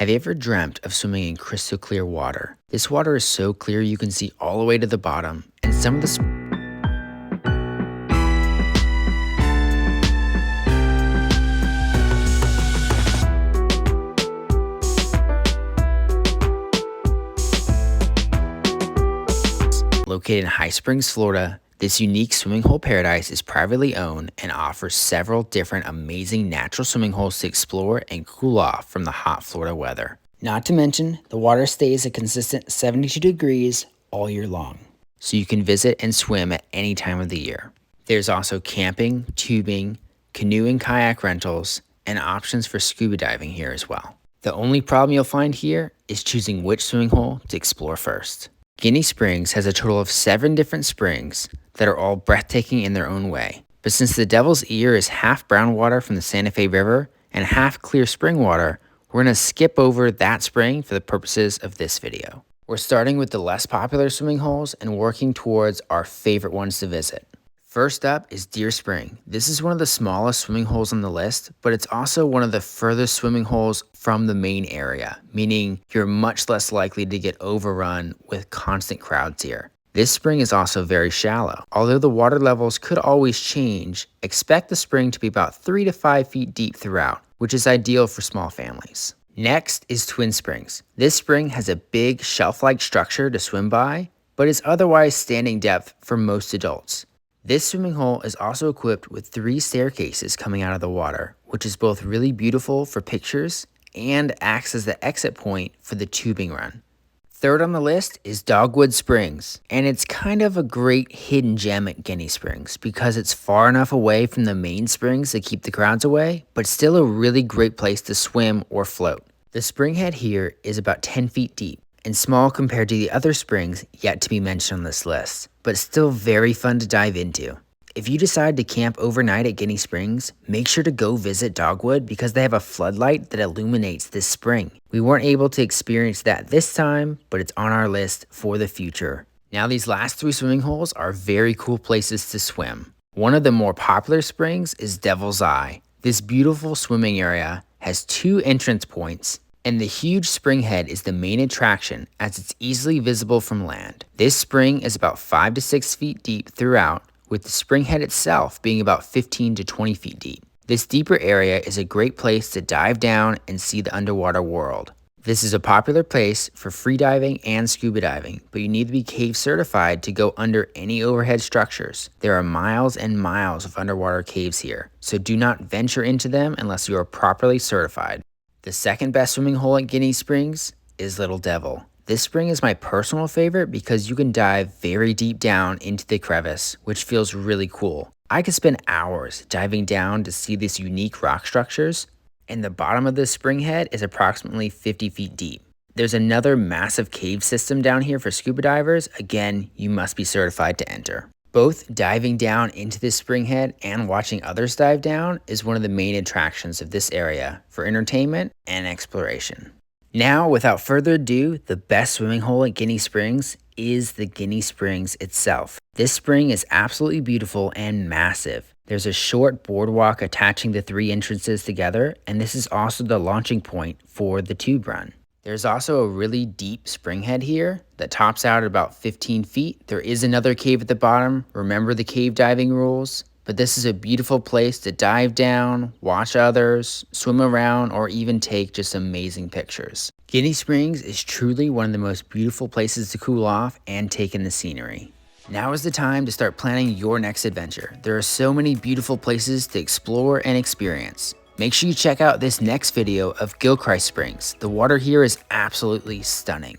Have you ever dreamt of swimming in crystal clear water? This water is so clear you can see all the way to the bottom, and some of the located in High Springs, Florida. This unique swimming hole paradise is privately owned and offers several different amazing natural swimming holes to explore and cool off from the hot Florida weather. Not to mention, the water stays a consistent 72 degrees all year long, so you can visit and swim at any time of the year. There's also camping, tubing, canoe and kayak rentals, and options for scuba diving here as well. The only problem you'll find here is choosing which swimming hole to explore first. Ginnie Springs has a total of 7 different springs that are all breathtaking in their own way. But since the Devil's Ear is half brown water from the Santa Fe River and half clear spring water, we're going to skip over that spring for the purposes of this video. We're starting with the less popular swimming holes and working towards our favorite ones to visit. First up is Deer Spring. This is one of the smallest swimming holes on the list, but it's also one of the furthest swimming holes from the main area, meaning you're much less likely to get overrun with constant crowds here. This spring is also very shallow. Although the water levels could always change, expect the spring to be about 3 to 5 feet deep throughout, which is ideal for small families. Next is Twin Springs. This spring has a big shelf-like structure to swim by, but is otherwise standing depth for most adults. This swimming hole is also equipped with 3 staircases coming out of the water, which is both really beautiful for pictures and acts as the exit point for the tubing run. Third on the list is Dogwood Springs, and it's kind of a great hidden gem at Ginnie Springs because it's far enough away from the main springs to keep the crowds away, but still a really great place to swim or float. The spring head here is about 10 feet deep and small compared to the other springs yet to be mentioned on this list, but still very fun to dive into. If you decide to camp overnight at Ginnie Springs, make sure to go visit Dogwood because they have a floodlight that illuminates this spring. We weren't able to experience that this time, but it's on our list for the future. Now these last 3 swimming holes are very cool places to swim. One of the more popular springs is Devil's Eye. This beautiful swimming area has 2 entrance points, and the huge spring head is the main attraction as it's easily visible from land. This spring is about 5 to 6 feet deep throughout, with the spring head itself being about 15 to 20 feet deep. This deeper area is a great place to dive down and see the underwater world. This is a popular place for free diving and scuba diving, but you need to be cave certified to go under any overhead structures. There are miles and miles of underwater caves here, so do not venture into them unless you are properly certified. The second best swimming hole at Ginnie Springs is Little Devil. This spring is my personal favorite because you can dive very deep down into the crevice, which feels really cool. I could spend hours diving down to see these unique rock structures, and the bottom of this spring head is approximately 50 feet deep. There's another massive cave system down here for scuba divers. Again, you must be certified to enter. Both diving down into this spring head and watching others dive down is one of the main attractions of this area for entertainment and exploration. Now, without further ado, the best swimming hole at Ginnie Springs is the Ginnie Springs itself. This spring is absolutely beautiful and massive. There's a short boardwalk attaching the 3 entrances together, and this is also the launching point for the tube run. There's also a really deep spring head here that tops out at about 15 feet. There is another cave at the bottom. Remember the cave diving rules. But this is a beautiful place to dive down, watch others, swim around, or even take just amazing pictures. Ginnie Springs is truly one of the most beautiful places to cool off and take in the scenery. Now is the time to start planning your next adventure. There are so many beautiful places to explore and experience. Make sure you check out this next video of Gilchrist Springs. The water here is absolutely stunning.